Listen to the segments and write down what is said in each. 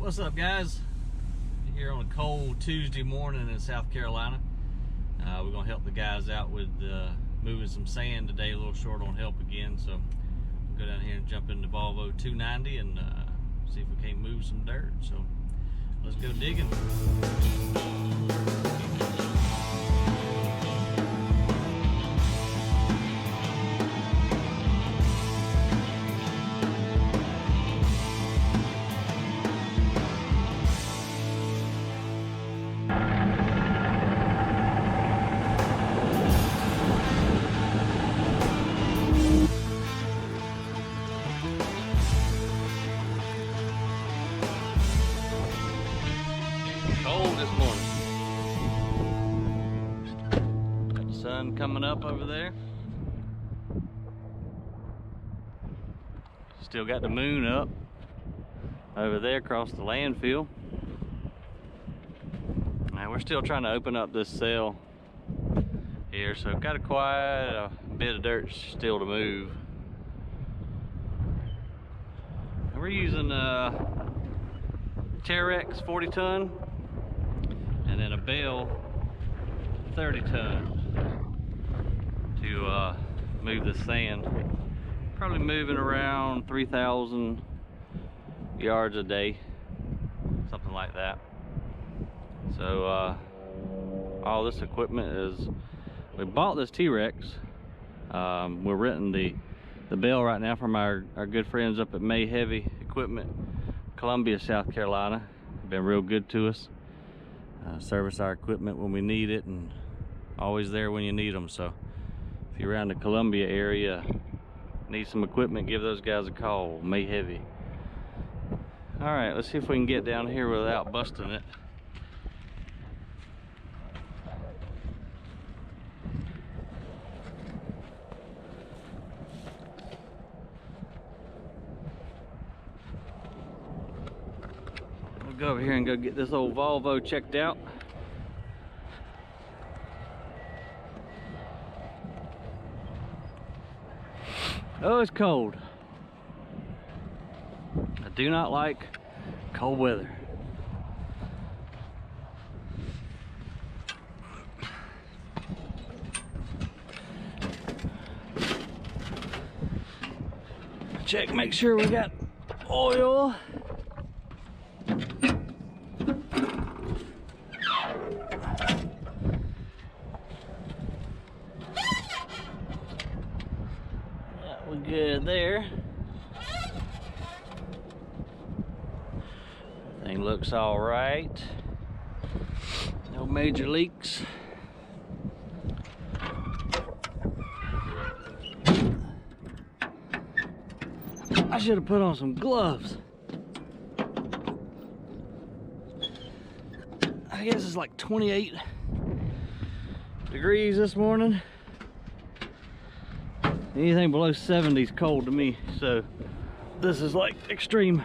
What's up, guys? Here on a cold Tuesday morning in South Carolina. We're gonna help the guys out with moving some sand today. A little short on help again, so we'll go down here and jump in the Volvo 290 and see if we can't move some dirt. So let's go digging. Cold this morning. Got the sun coming up over there. Still got the moon up over there across the landfill. Now we're still trying to open up this cell here, so got quite a bit of dirt still to move. And we're using Terex 40 ton and then a Bell 30 ton to move the sand. Probably moving around 3,000 yards a day, something like that. So all this equipment is, we bought this T-Rex. We're renting the Bell right now from our good friends up at May Heavy Equipment, Columbia, South Carolina. Been real good to us. Service our equipment when we need it and always there when you need them. So if you're around the Columbia area, need some equipment, give those guys a call. May Heavy. All right, let's see if we can get down here without busting it. Go over here and go get this old Volvo checked out. Oh, it's cold. I do not like cold weather. Check, make sure we got oil. Good there. Everything looks all right. No major leaks. I should have put on some gloves. I guess it's like 28 degrees this morning. Anything below 70 is cold to me, so this is like extreme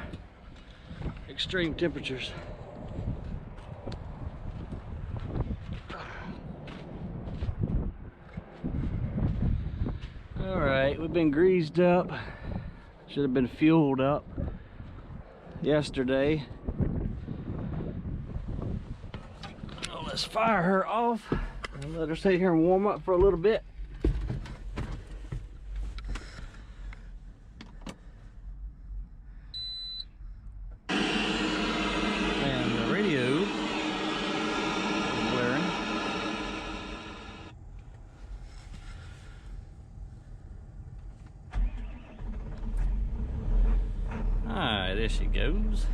temperatures. All right, we've been greased up. Should have been fueled up yesterday. So let's fire her off and let her sit here and warm up for a little bit. Alright, there she goes.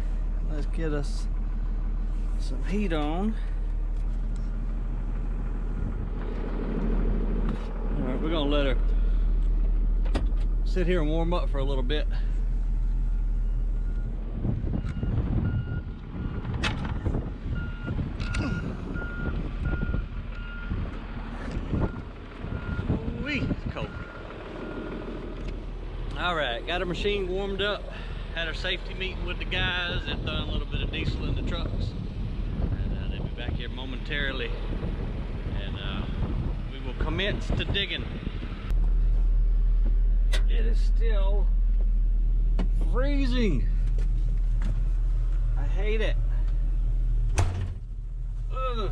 Let's get us some heat on. Alright, we're gonna let her sit here and warm up for a little bit. Wee, it's cold. Alright, got her machine warmed up. Had our safety meeting with the guys. They've done a little bit of diesel in the trucks. And they'll be back here momentarily. And we will commence to digging. It is still freezing. I hate Made it. Ugh.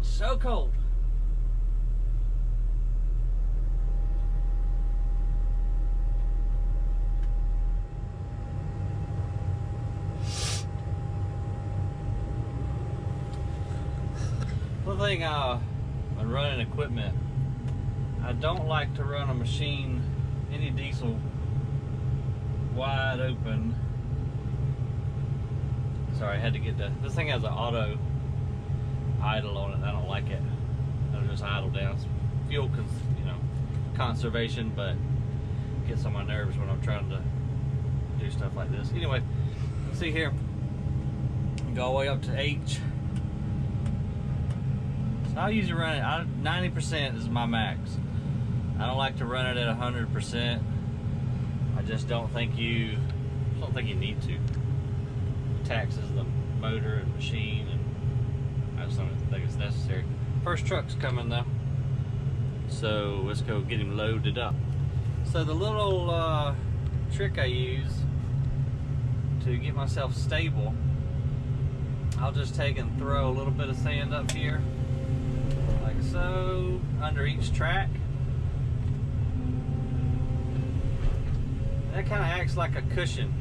So cold. One thing when running equipment, I don't like to run a machine, any diesel, wide open. Sorry, I had to get this thing has an auto idle on it. I don't like it. It'll just idle down. It's fuel, conservation, but it gets on my nerves when I'm trying to do stuff like this. Anyway, see here, go all the way up to H. So I usually run it, 90% is my max. I don't like to run it at 100%. I just don't think you need to. It taxes the motor and machine, and I just don't think it's necessary. First truck's coming though, so let's go get him loaded up. So the little trick I use to get myself stable, I'll just take and throw a little bit of sand up here, like so, under each track. That kind of acts like a cushion.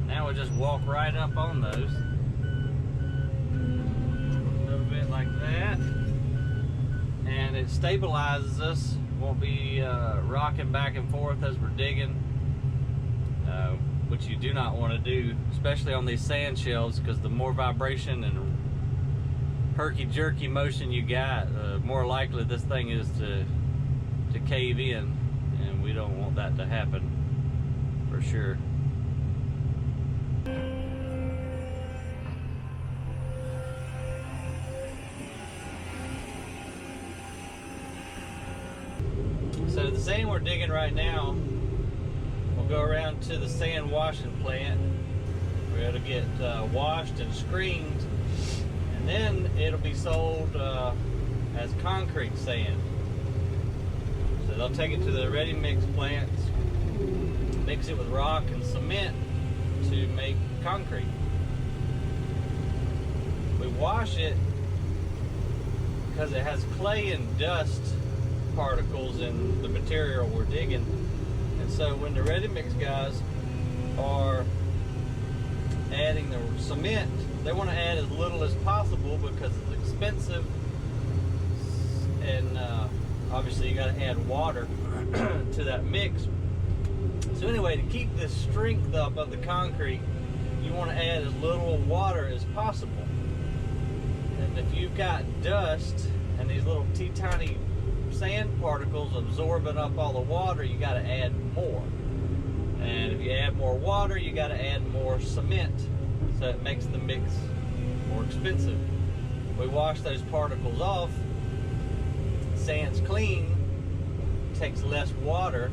Now we'll just walk right up on those. A little bit like that. And it stabilizes us. Won't be rocking back and forth as we're digging. Which you do not want to do, especially on these sand shells, because the more vibration and herky-jerky motion you got, the more likely this thing is to cave in. And we don't want that to happen, for sure. So the sand we're digging right now, we'll go around to the sand washing plant where it'll get washed and screened, and then it'll be sold as concrete sand. So they'll take it to the ready mix plants, mix it with rock and cement to make concrete. We wash it because it has clay and dust particles in the material we're digging, and so when the ready mix guys are adding the cement, they want to add as little as possible because it's expensive, and obviously you got to add water to that mix. So anyway, to keep the strength up of the concrete, you want to add as little water as possible. And if you've got dust and these little teeny sand particles absorbing up all the water, you got to add more. And if you add more water, you got to add more cement, so it makes the mix more expensive. We wash those particles off, sand's clean, takes less water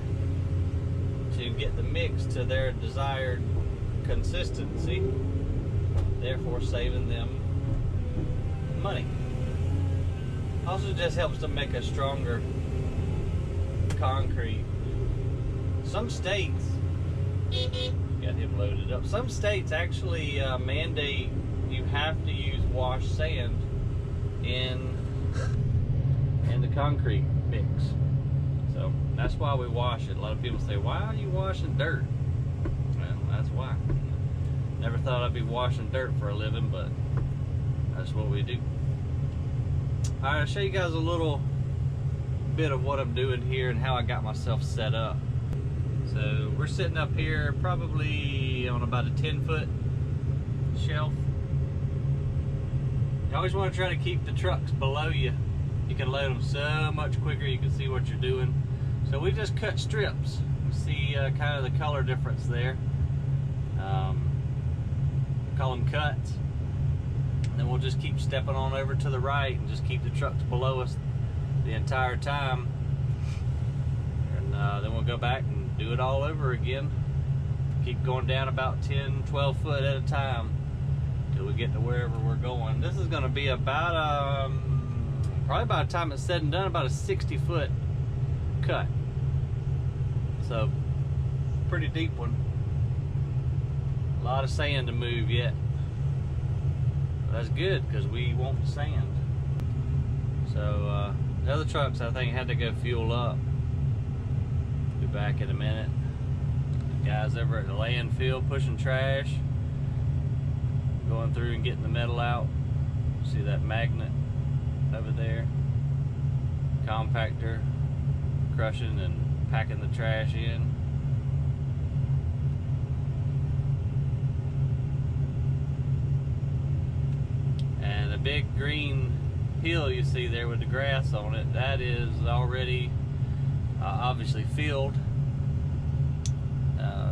to get the mix to their desired consistency, therefore saving them money. Also just helps to make a stronger concrete. Some states, got him loaded up, some states actually mandate you have to use washed sand in the concrete mix. So that's why we wash it. A lot of people say, why are you washing dirt? Well, that's why. Never thought I'd be washing dirt for a living, but that's what we do. Alright, I'll show you guys a little bit of what I'm doing here and how I got myself set up. So we're sitting up here probably on about a 10-foot shelf. You always want to try to keep the trucks below you. You can load them so much quicker, you can see what you're doing. So we just cut strips. You see kind of the color difference there. Call them cuts. Then we'll just keep stepping on over to the right and just keep the trucks below us the entire time. And then we'll go back and do it all over again. Keep going down about 10, 12 foot at a time till we get to wherever we're going. This is going to be about probably by the time it's said and done, about a 60-foot cut. So pretty deep one. A lot of sand to move yet. But that's good because we want the sand. So the other trucks I think had to go fuel up. Be back in a minute. The guys over at the landfill pushing trash, going through and getting the metal out. See that magnet over there? Compactor crushing and packing the trash in. And the big green hill you see there with the grass on it, that is already obviously filled.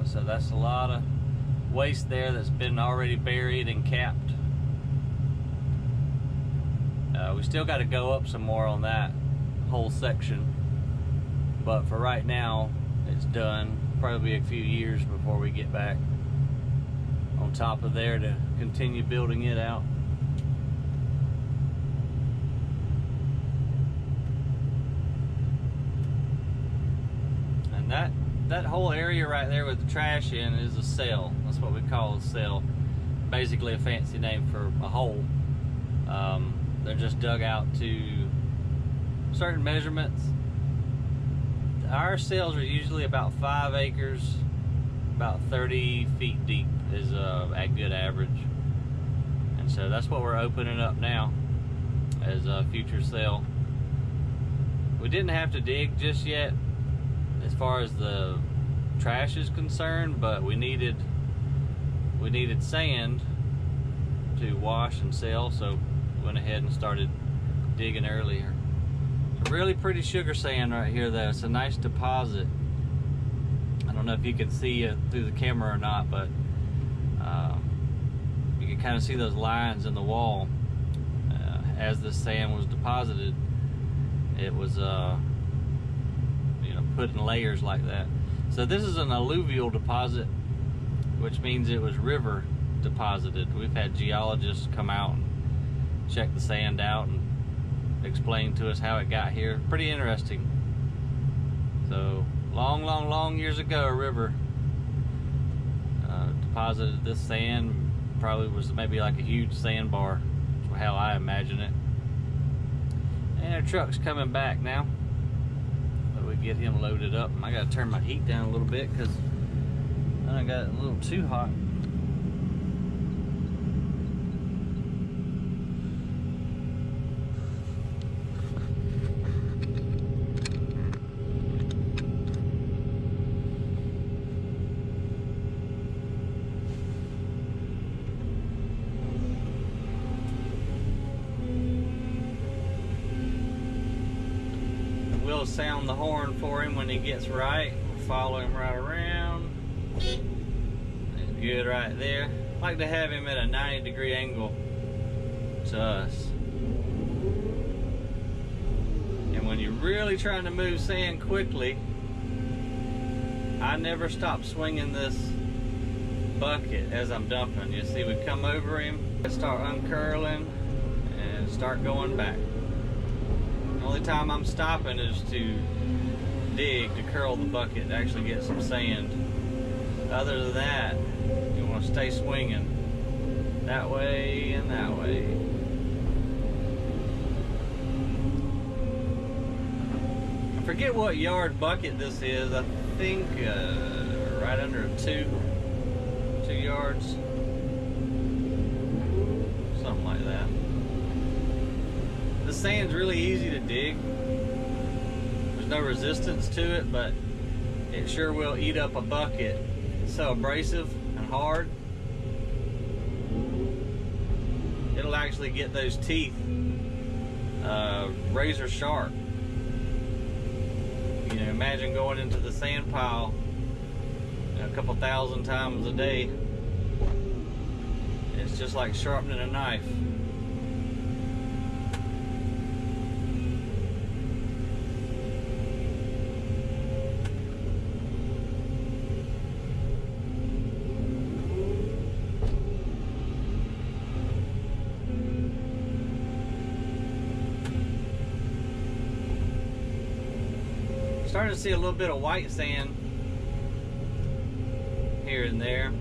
So that's a lot of waste there that's been already buried and capped. We still got to go up some more on that whole section, but for right now it's done. Probably a few years before we get back on top of there to continue building it out. And that whole area right there with the trash in is a cell. That's what we call a cell. Basically a fancy name for a hole. They're just dug out to certain measurements. Our cells are usually about 5 acres, about 30 feet deep is a good average. And so that's what we're opening up now as a future cell. We didn't have to dig just yet as far as the trash is concerned, but we needed sand to wash and sell, so went ahead and started digging earlier. It's really pretty sugar sand right here though. It's a nice deposit. I don't know if you can see it through the camera or not, but you can kind of see those lines in the wall. As this sand was deposited, it was put in layers like that. So this is an alluvial deposit, which means it was river deposited. We've had geologists come out and check the sand out and explain to us how it got here. Pretty interesting. So long years ago, a river deposited this sand. Probably was maybe like a huge sandbar. That's how I imagine it. And our truck's coming back now. So we get him loaded up. I gotta turn my heat down a little bit because I got it a little too hot. We'll sound the horn for him when he gets right. We'll follow him right around. That's good right there. I like to have him at a 90-degree angle to us. And when you're really trying to move sand quickly, I never stop swinging this bucket as I'm dumping. You see, we come over him, start uncurling, and start going back. The only time I'm stopping is to dig, to curl the bucket, to actually get some sand. Other than that, you want to stay swinging that way and that way. I forget what yard bucket this is. I think right under 2 yards, something like that. The sand's really easy to dig. There's no resistance to it, but it sure will eat up a bucket. It's so abrasive and hard. It'll actually get those teeth razor sharp. You know, imagine going into the sand pile a couple thousand times a day. It's just like sharpening a knife. Starting to see a little bit of white sand here and there.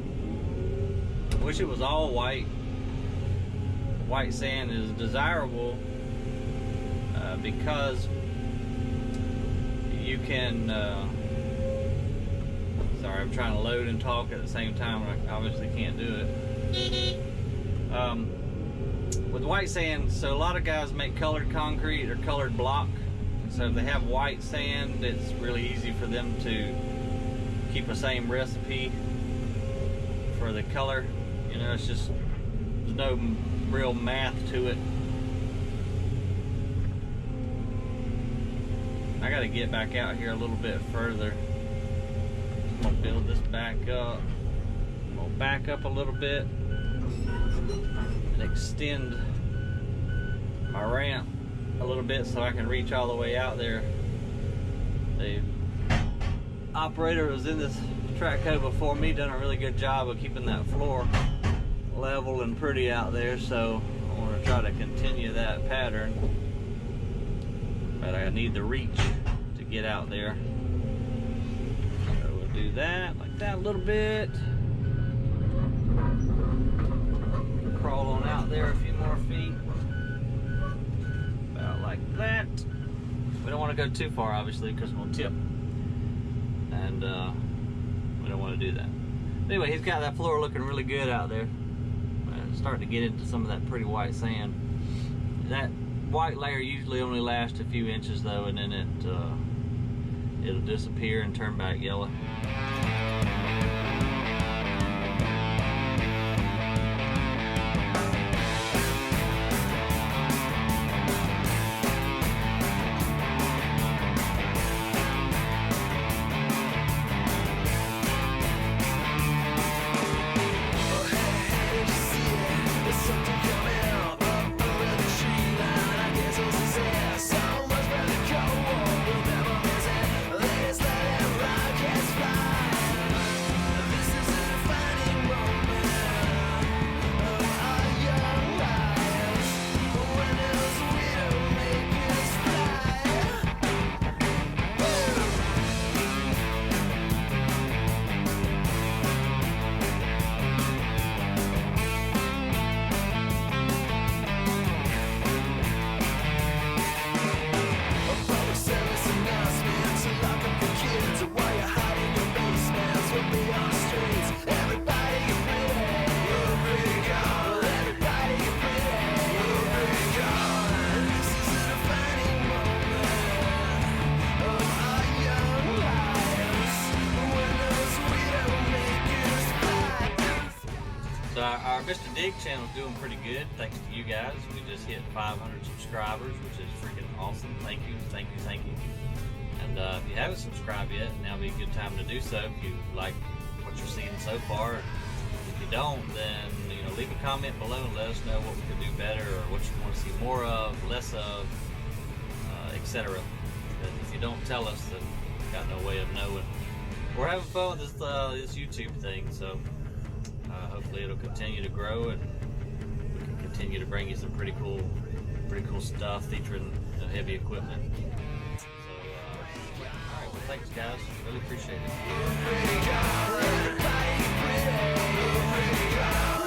Wish it was all white. White sand is desirable because you can, sorry, I'm trying to load and talk at the same time, and I obviously can't do it. With white sand, so a lot of guys make colored concrete or colored block. So if they have white sand, it's really easy for them to keep the same recipe for the color. You know, it's just, there's no real math to it. I gotta get back out here a little bit further. I'm gonna build this back up. I'm gonna back up a little bit and extend my ramp a little bit so I can reach all the way out there. The operator was in this track hoe before me, done a really good job of keeping that floor level and pretty out there, so I want to try to continue that pattern, but I need the reach to get out there. So we'll do that like that a little bit, crawl on out there a few more feet, about like that. We don't want to go too far, obviously, because we'll tip, and we don't want to do that. Anyway, he's got that floor looking really good out there. Starting to get into some of that pretty white sand. That white layer usually only lasts a few inches though, and then it'll disappear and turn back yellow. So our Mr. Digg channel is doing pretty good, thanks to you guys. We just hit 500 subscribers, which is freaking awesome. Thank you, thank you, thank you. And if you haven't subscribed yet, now would be a good time to do so. If you like what you're seeing so far, if you don't, then leave a comment below and let us know what we could do better, or what you want to see more of, less of, etc. If you don't tell us, then we've got no way of knowing. We're having fun with this YouTube thing, so hopefully it'll continue to grow, and we can continue to bring you some pretty cool stuff featuring heavy equipment. So, alright, well, thanks guys, really appreciate it.